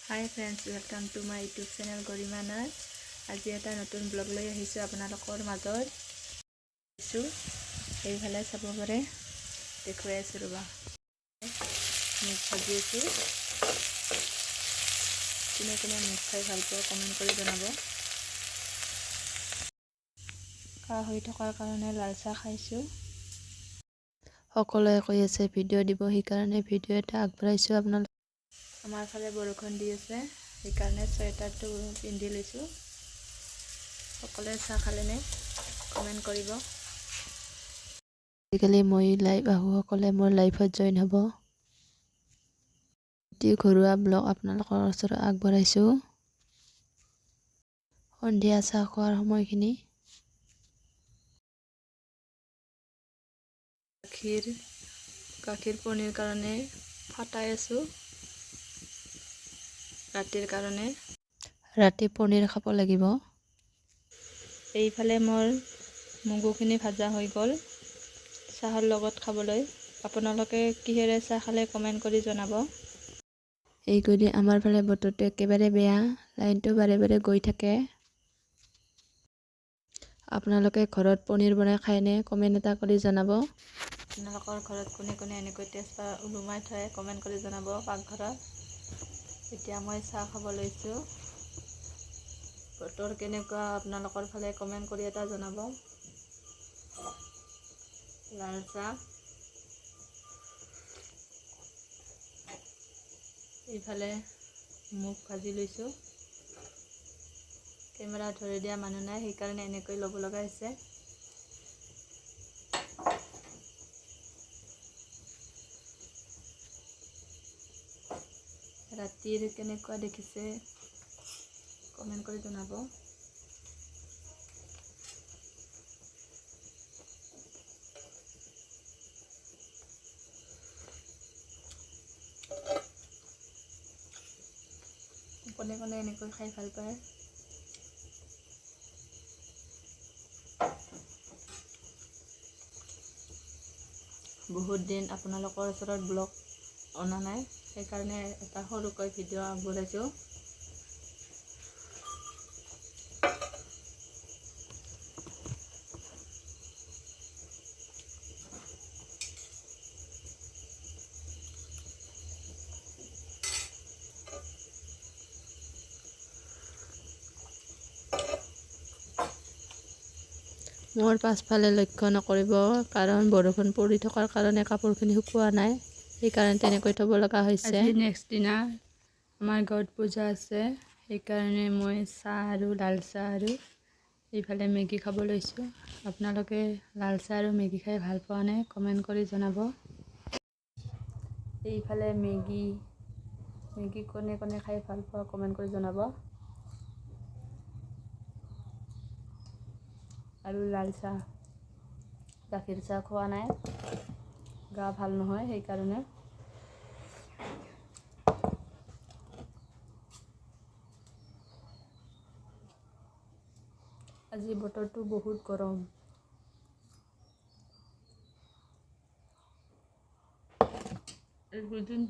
High friends, welcome to my YouTube channel Garima Nath. আজি এটা নতুন ব্লগ লৈ আহিছোঁ আপোনালোকৰ মাজত। এইফালে চাব পাৰে, দেখুৱাই আছোঁ ৰ'বা। মিক্স ভাজি আছোঁ। কোনে কোনে মিক্স খাই ভাল পোৱা কমেণ্ট কৰি জনাব। কাহ হৈ থকাৰ কাৰণে লাল চাহ খাইছোঁ। সকলোৱে কৈ আছে ভিডিঅ' দিব, সেইকাৰণে ভিডিঅ' এটা আগবঢ়াইছোঁ আপোনালোক। আমাৰ ফালে বৰষুণ দি আছে, সেইকাৰণে চুৱেটাৰটো পিন্ধি লৈছোঁ। সকলোৱে চাহ খালেনে কমেণ্ট কৰিব। আজিকালি মই লাইভ আহোঁ, সকলোৱে মোৰ লাইভত জইন হ'ব। এটি ঘৰুৱা ব্লগ আপোনালোকৰ ওচৰত আগবঢ়াইছোঁ। সন্ধিয়া চাহ খোৱাৰ সময়খিনি গাখীৰ পনীৰ কাৰণে ফাটাই আছোঁ। ৰাতিৰ কাৰণে ৰাতি পনীৰ খাব লাগিব। এইফালে মোৰ মগুখিনি ভাজা হৈ গ'ল চাহৰ লগত খাবলৈ। আপোনালোকে কিহেৰে চাহ খালে কমেণ্ট কৰি জনাব। এইকেইদিন আমাৰ ফালে বতৰটো একেবাৰে বেয়া, লাইনটো বাৰে বাৰে গৈ থাকে। আপোনালোকে ঘৰত পনীৰ বনাই খায়নে কমেণ্ট এটা কৰি জনাব। আপোনালোকৰ ঘৰত কোনে কোনে এনেকৈ তেজপাত ওলোমাই থয় কমেণ্ট কৰি জনাব পাকঘৰত। এতিয়া মই চাহ খাব লৈছোঁ। বতৰ কেনেকুৱা আপোনালোকৰ ফালে কমেণ্ট কৰি এটা জনাব। লাল চাহ, এইফালে মুগ ভাজি লৈছোঁ। কেমেৰা ধৰি দিয়া মানুহ নাই, সেইকাৰণে এনেকৈ ল'ব লগা হৈছে। ৰাতিৰ কেনেকুৱা দেখিছে কমেণ্ট কৰি জনাব। কোনে কোনে এনেকৈ খাই ভাল পায়। বহুত দিন আপোনালোকৰ ওচৰত ব্লগ অনা নাই, সেইকাৰণে এটা সৰুকৈ ভিডিঅ' আগবঢ়াইছোঁ। মোৰ পাছফালে লক্ষ্য নকৰিব, কাৰণ বৰষুণ পৰি থকাৰ কাৰণে কাপোৰখিনি শুকোৱা নাই, সেইকাৰণে তেনেকৈ থ'ব লগা হৈছে। আজি নেক্সট দিনা আমাৰ গাঁৱত পূজা আছে, সেইকাৰণে মই চাহ আৰু লাল চাহ আৰু এইফালে মেগী খাব লৈছোঁ। আপোনালোকে লাল চাহ আৰু মেগী খাই ভাল পোৱানে কমেণ্ট কৰি জনাব। এইফালে মেগী কোনে কোনে খাই ভাল পোৱা কমেণ্ট কৰি জনাব। আৰু লাল চাহ, গাখীৰ চাহ খোৱা নাই, গা ভাল নহয় সেইকাৰণে। আজি বতৰটো বহুত গৰম। এইকেইদিন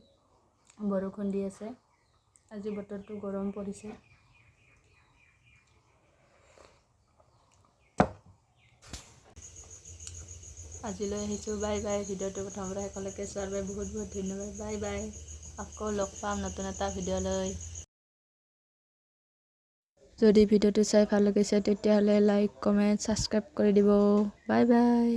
বৰষুণ দি আছে, আজি বতৰটো গৰম পৰিছে। আজিলৈ আহিছোঁ, বাই বাই। ভিডিঅ'টো প্ৰথমৰ পৰা শেষলৈকে চোৱাৰ বাবে বহুত বহুত ধন্যবাদ। Bye bye. আকৌ লগ পাম নতুন এটা ভিডিঅ' লৈ। যদি ভিডিঅ'টো চাই ভাল লাগিছে তেতিয়াহ'লে লাইক কমেণ্ট ছাবস্ক্ৰাইব কৰি দিব। Bye bye.